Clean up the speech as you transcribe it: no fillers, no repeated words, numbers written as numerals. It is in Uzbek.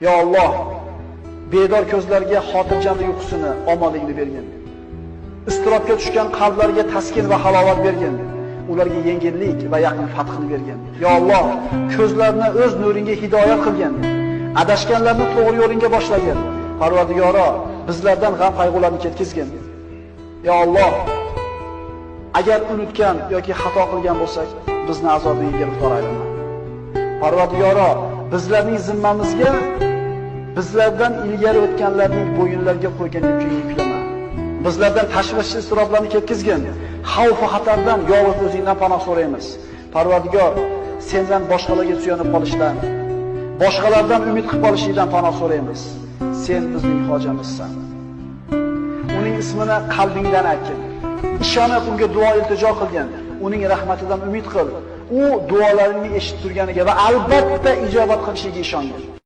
Ya Alloh, bedor ko'zlarga xotirjamlik uyqusini, omonlikni bergin. Iztirobga tushgan qalblarga taskin va halovat bergin. Ularga yengillik va yaqin fathini bergin. Ya Alloh, ko'zlarini o'z nuringga hidoyat qilgin. Adashganlarni to'g'ri yo'lga boshlagin. Parvardigoro, bizlardan g'am qayg'ularni ketkizgin. Ya Alloh, agar unutgan yoki xato qilgan bo'lsak, bizni azobiga giriftor aylama. Parvardigoro, bizlarning zimmamizga bizlardan ilgari o'tganlarning bo'yinlariga qo'ygan yukni yuklama. Bizlardan tashvish iztiroblarni ketkizgin. Xavf va xatardan yolg'iz o'zingdan panoh so'raymiz. Parvardigor, sendan boshqalarga suyanib qolishdan, boshqalardan umid qilib qolishingdan panoh so'raymiz. Sen bizning hojamizsan. Uning ismini qalbingdan aytgin. Ishonib unga duo iltijo qilgin. Uning rahmatidan umid qil. U duolaringni eshitib turganiga va albatta ijobat qilishiga ishongin.